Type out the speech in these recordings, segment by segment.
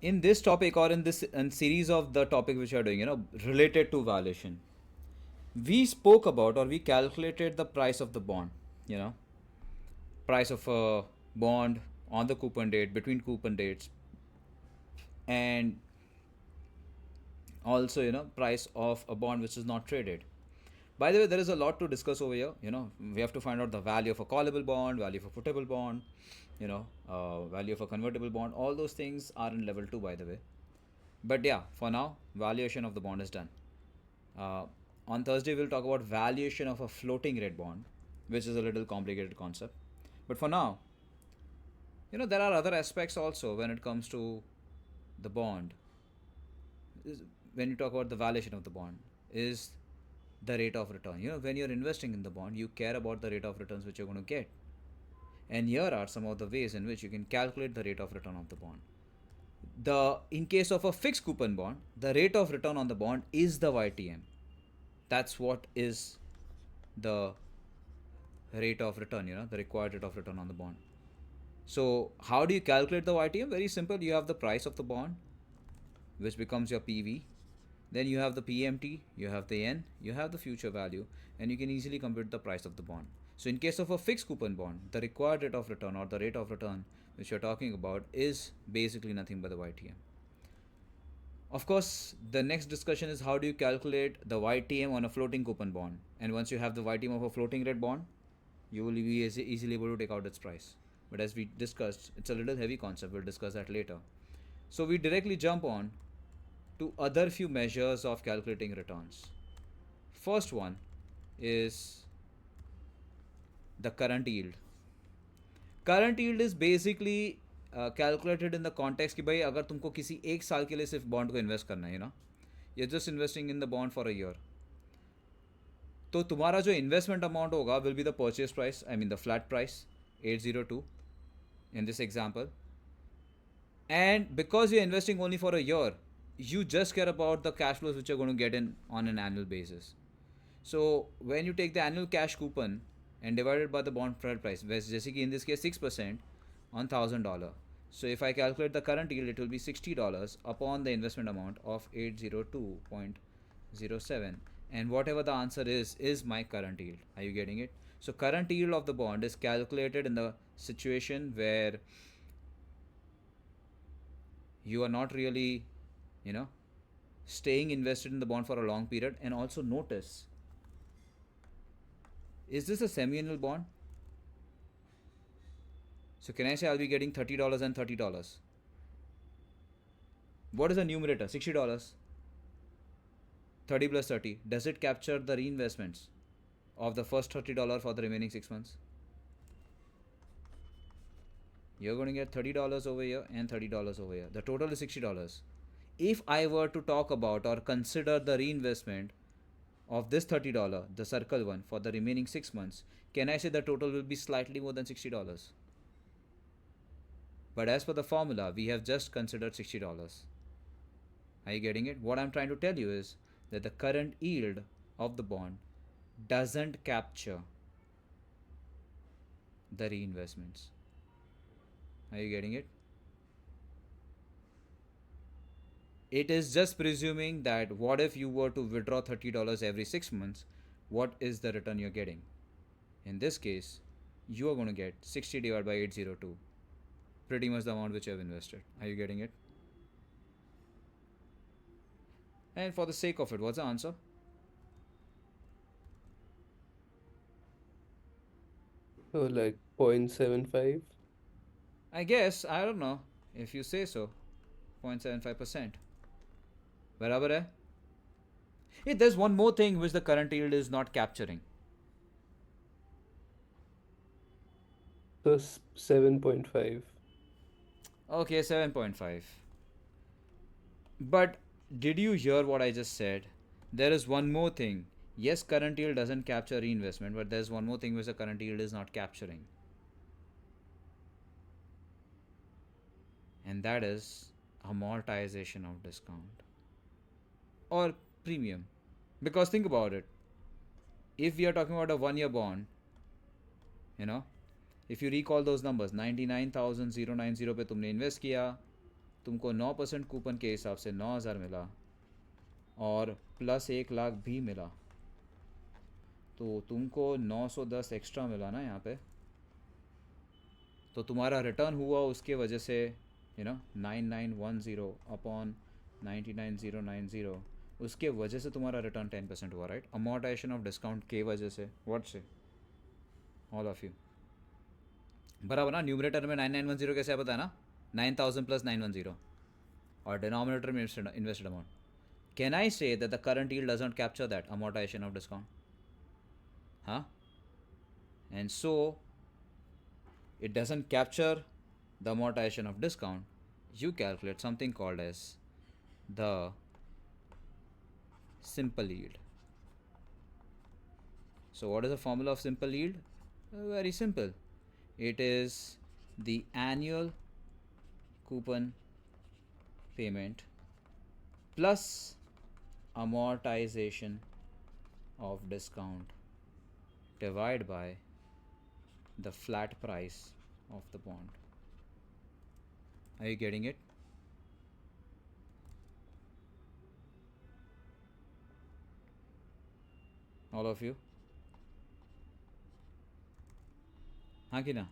In this topic or in this series of the topic which we are doing, related to valuation, we spoke about or we calculated the price of the bond, you know, price of a bond on the coupon date, between coupon dates, and also, price of a bond which is not traded. By the way, there is a lot to discuss over here. We have to find out the value of a callable bond, value of a puttable bond, value of a convertible bond. All those things are in level 2, by the way. But yeah, for now, valuation of the bond is done. Uh, on Thursday, we'll talk about valuation of a floating rate bond, which is a little complicated concept. But for now, there are other aspects also when it comes to the bond. When you talk about the valuation of the bond, is the rate of return. When you're investing in the bond, you care about the rate of returns which you're going to get. And here are some of the ways in which you can calculate the rate of return of the bond. In case of a fixed coupon bond, the rate of return on the bond is the YTM. That's what is the rate of return, the required rate of return on the bond. So how do you calculate the YTM? Very simple. You have the price of the bond, which becomes your PV. Then you have the PMT, you have the N, you have the future value, and you can easily compute the price of the bond. So in case of a fixed coupon bond, the required rate of return or the rate of return which you're talking about is basically nothing but the YTM. Of course, the next discussion is how do you calculate the YTM on a floating coupon bond. And once you have the YTM of a floating rate bond, you will be easily able to take out its price. But as we discussed, it's a little heavy concept. We'll discuss that later. So we directly jump on to other few measures of calculating returns. First one is the current yield. Current yield is basically calculated in the context कि भाई अगर तुमको किसी एक साल के लिए सिर्फ बॉन्ड को इन्वेस्ट करना है you're just investing in the bond for a year, तो तुम्हारा जो इन्वेस्टमेंट अमाउंट होगा will be the purchase price, I mean the flat price 802 in this example. And because you're investing only for a year, you just care about the cash flows which you're going to get in on an annual basis. So when you take the annual cash coupon and divide it by the bond price, जैसे कि in this case 6% on $1,000. So if I calculate the current yield, it will be $60 upon the investment amount of 802.07, and whatever the answer is my current yield. Are you getting it? So current yield of the bond is calculated in the situation where you are not really, staying invested in the bond for a long period. And also notice, is this a semi-annual bond? So can I say I'll be getting $30 and $30? What is the numerator? $60. 30 plus 30. Does it capture the reinvestments of the first $30 for the remaining 6 months? You're going to get $30 over here and $30 over here. The total is $60. If I were to talk about or consider the reinvestment of this $30, the circle one, for the remaining 6 months, can I say the total will be slightly more than $60? But as per the formula, we have just considered $60. Are you getting it? What I'm trying to tell you is that the current yield of the bond doesn't capture the reinvestments. Are you getting it? It is just presuming that what if you were to withdraw $30 every 6 months, what is the return you're getting? In this case, you are going to get 60 divided by 802, pretty much the amount which you have invested. Are you getting it? And for the sake of it, what's the answer? So like 0.75. I guess, I don't know, if you say so, 0.75%. बराबर है? Hey, there's one more thing which the current yield is not capturing. So 7.5. Okay, 7.5. But did you hear what I just said? There is one more thing. Yes, current yield doesn't capture reinvestment, but there's one more thing which the current yield is not capturing. And that is amortization of discount or premium. Because think about it. If we are talking about a 1 year bond, if you recall those numbers, 99,090 पे तुमने invest किया, तुमको 9% coupon के हिसाब से 9,000 मिला और plus 1 lakh भी मिला, तो तुमको 910 एक्स्ट्रा मिला ना यहाँ पे, तो तुम्हारा रिटर्न हुआ उसके वजह से 9910 अपॉन 99090, उसके वजह से तुम्हारा रिटर्न 10% हुआ, राइट? अमोर्टाइजेशन ऑफ डिस्काउंट के वजह से। व्हाट से ऑल ऑफ यू बराबर ना? न्यूमरेटर में 9910 कैसे पता है ना? 9000 प्लस 910 और डिनोमिनेटर में invested amount. Can I say that the current yield does not capture that amortization of discount? Huh? And so it doesn't capture the amortization of discount. You calculate something called as the simple yield. So what is the formula of simple yield? Very simple. It is the annual coupon payment plus amortization of discount divided by the flat price of the bond. Are you getting it? All of you? हाँ कि ना?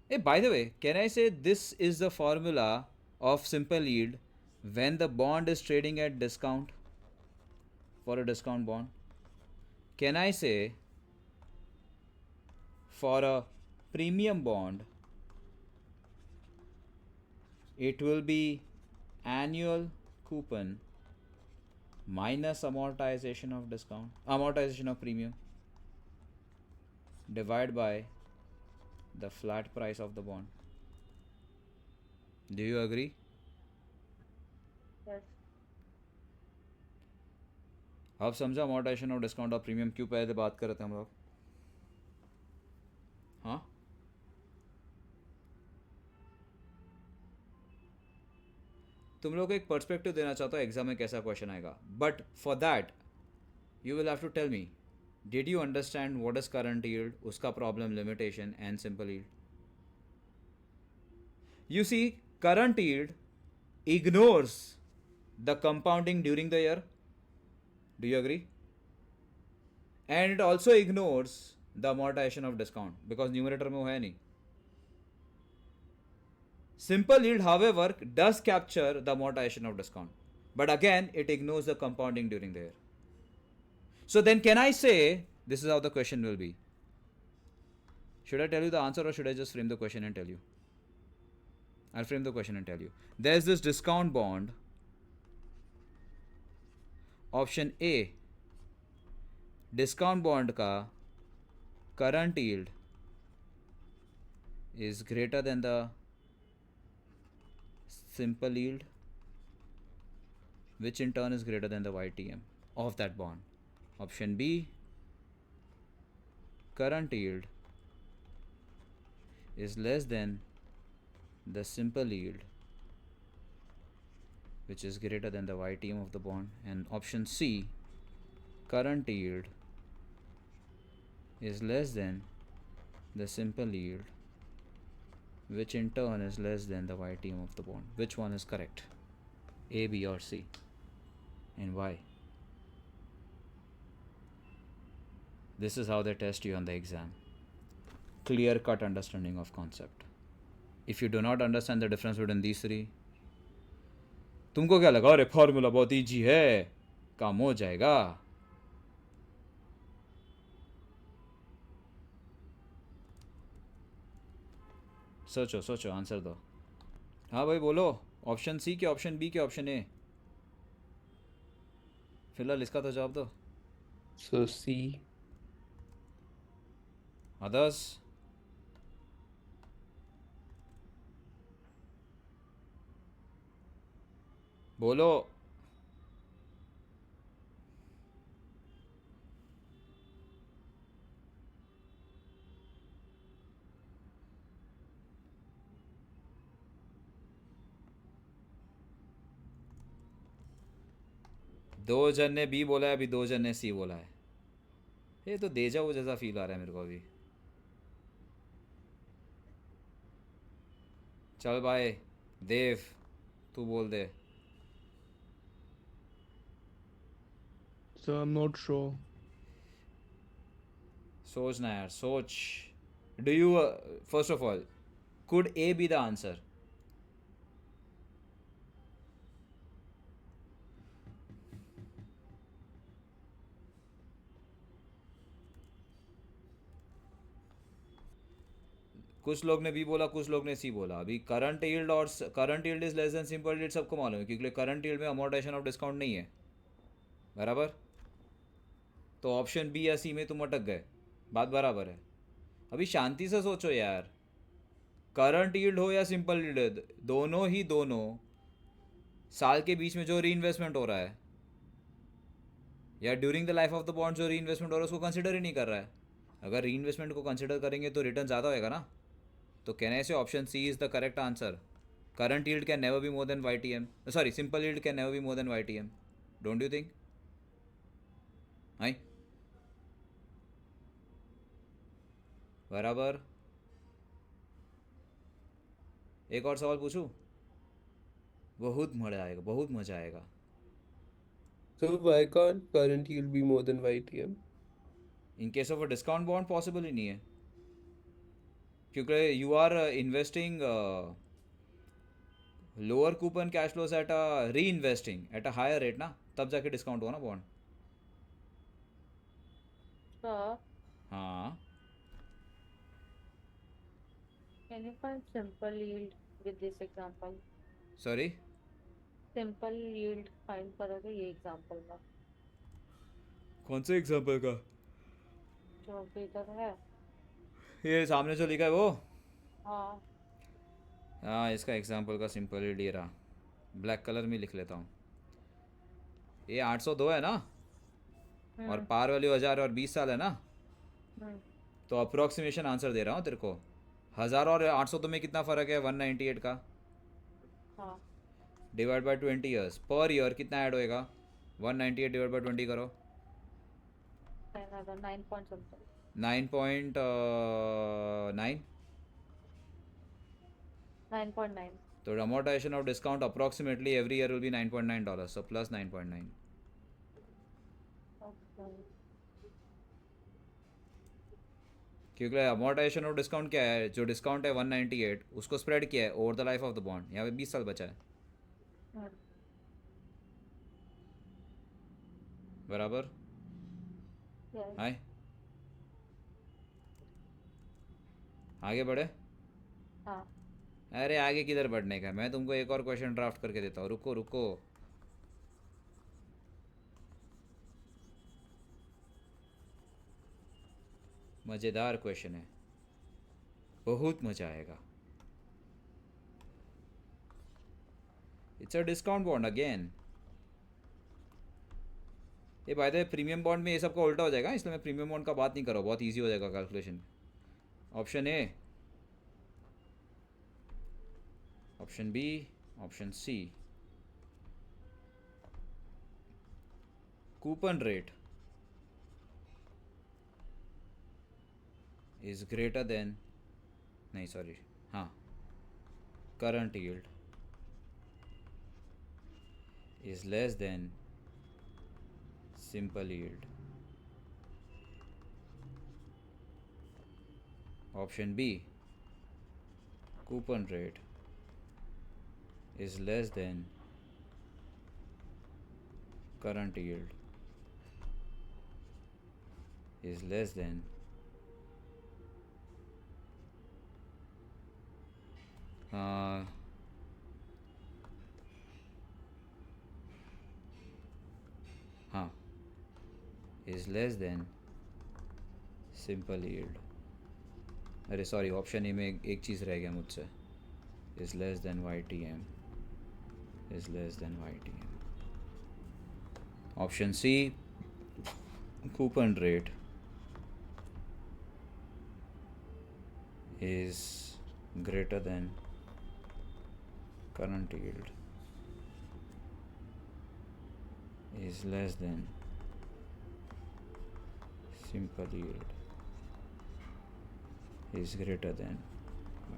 Hey, by the way, can I say this is the formula of simple yield when the bond is trading at discount for a discount bond? Can I say for a premium bond it will be annual coupon minus amortization of discount, amortization of premium divided by the flat price of the bond? Do you agree? Yes. अब समझा amortization और discount और premium क्यों पहले बात कर रहे थे हम लोग? हाँ, तुम लोग को एक पर्सपेक्टिव देना चाहता हूँ एग्जाम में कैसा क्वेश्चन आएगा, but for that you will have to tell me, did you understand what is current yield, उसका problem, limitation and simple yield? You see, current yield ignores the compounding during the year. Do you agree? And it also ignores the amortization of discount because numerator में वो है नहीं. Simple yield, however, does capture the amortization of discount, but again it ignores the compounding during the year. So then can I say this is how the question will be? Should I tell you the answer or should I just frame the question and tell you? I'll frame the question and tell you. There's this discount bond. Option A, discount bond का current yield is greater than the simple yield, which in turn is greater than the YTM of that bond. Option B, current yield is less than the simple yield, which is greater than the YTM of the bond. And option C, current yield is less than the simple yield, which in turn is less than the YTM of the bond. Which one is correct? A, B or C? And why? This is how they test you on the exam. Clear cut understanding of concept. If you do not understand the difference between these three, तुमको क्या लगा अरे formula बहुत easy है, काम हो जाएगा? सोचो सोचो, आंसर दो. हाँ भाई बोलो, ऑप्शन सी के, ऑप्शन बी के, ऑप्शन ए? फिलहाल इसका तो जवाब दो. So C. अदर्स? बोलो. दो जन ने बी बोला है, अभी दो जन ने सी बोला है। ये तो देजा वो जैसा फील आ रहा है मेरे को अभी। चल भाई देव, तू बोल दे। So I'm not sure. सोचना यार, सोच। Do you, first of all, could A be the answer? कुछ लोग ने बी बोला, कुछ लोग ने सी बोला। अभी करंट यील्ड और current yield is less than simple yield सबको मालूम है, क्योंकि करंट यील्ड में अमोर्टाइजेशन ऑफ डिस्काउंट नहीं है, बराबर। तो ऑप्शन बी या सी में तुम अटक गए, बात बराबर है। अभी शांति से सोचो यार, करंट यील्ड हो या सिंपल यील्ड, दोनों ही दोनों साल के बीच में जो री इन्वेस्टमेंट हो रहा है, या during the life of the bond जो री इन्वेस्टमेंट हो रहा है, उसको कंसिडर ही नहीं कर रहा है। अगर री इन्वेस्टमेंट को कंसिडर करेंगे तो रिटर्न ज़्यादा होएगा ना। तो कहने से option C is the correct answer. Current yield can never be more than Y T M, sorry, simple yield can never be more than Y T M. Don't you think? हाई, बराबर। एक और सवाल पूछूं? बहुत मज़ा आएगा, बहुत मज़ा आएगा। So why can't current yield be more than YTM? In case of a discount bond possible ही नहीं है, क्योंकि you are investing lower coupon cash flows at a reinvesting at a higher rate ना, तब जाके discount हुआ ना bond. Sir, हाँ। can you find simple yield with this example? Sorry, Simple yield find करोगे ये example में कौन से एग्जाम्पल का? जो अभी इधर है। ये सामने जो लिखा है वो? हाँ। हाँ, इसका एग्जाम्पल का सिंपल ही रहा। ब्लैक कलर में लिख लेता हूँ। ये 802 है ना, और हम्म पार वैल्यू 1000 और 20 साल है ना। हम्म तो अप्रोक्सीमेशन आंसर दे रहा हूँ तेरे को। 1000 और 802 में कितना फ़र्क है? 198 का। हाँ। Divide by 20 years, per year कितना ऐड होएगा? 198 डिवाइड बाई 20 करो। 9 point something 9.9। 9.9. तो amortization of discount approximately every year will be $9.9, so plus 9.9। Okay. क्योंकि amortization of discount क्या है? जो डिस्काउंट है 198, उसको स्प्रेड किया है over the life of the bond. यहाँ पे 20 साल बचा है, हम्म, बराबर। yes. हाय, आगे बढ़े। हाँ। अरे आगे किधर बढ़ने का? मैं तुमको एक और क्वेश्चन ड्राफ्ट करके देता हूँ, रुको रुको। मज़ेदार क्वेश्चन है, बहुत मज़ा आएगा। It's a discount bond again. ये बाय द प्रीमियम बॉन्ड में ये सब का उल्टा हो जाएगा, इसलिए मैं प्रीमियम बॉन्ड का बात नहीं कर रहा हूँ, बहुत ईजी हो जाएगा calculation. Option A, option B, option C. Coupon rate is greater than, नहीं सॉरी, हाँ, current yield is less than simple yield. Option B, coupon rate is less than current yield is less than uh, हाँ, is less than simple yield। अरे sorry, option A में एक चीज़ रह गया मुझसे। is less than YTM is less than YTM। Option C, coupon rate is greater than current yield is less than simple yield is greater than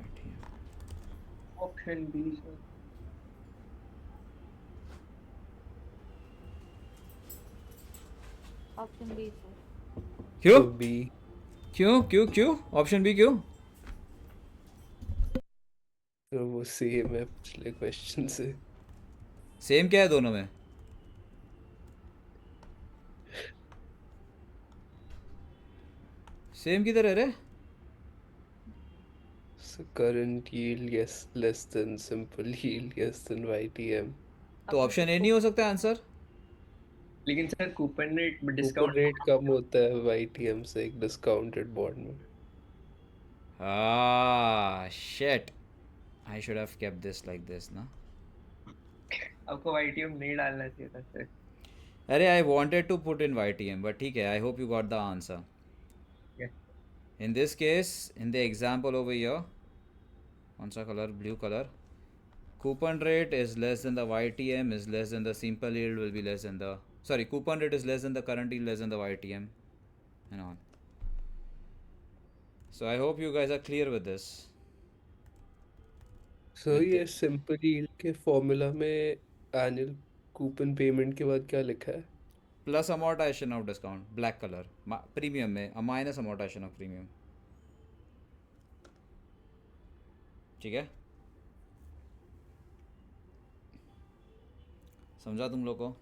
YTM. Option B, sir. Option B, sir. क्यों So B. क्यों option B क्यों? तो वो same है पिछले question से. Same क्या है दोनों में? सेम किधर है रे? So current yield, yes, less than simple yield, yes, than YTM. तो अपने ऑप्शन ए को नहीं हो सकता आंसर? लेकिन sir coupon rate coupon discount rate कम होता है YTM से एक डिस्काउंटेड बॉन्ड में. Ah, shit. I should have kept this like this, ना? आपको YTM नहीं डालना चाहिए था सर. अरे I wanted to put in YTM, but ठीक है, I hope you got the answer. Yes. In this case, in the example over here, कौन सा color? Blue color. Coupon rate is less than the YTM is less than the simple yield will be less than the... Sorry, coupon rate is less than the current yield less than the YTM. And on. So I hope you guys are clear with this. So With ये simple yield के formula में annual coupon payment के बाद क्या लिखा है? plus amortization of discount, black color. Premium में minus amortization of premium. ठीक है, समझा तुम लोग को?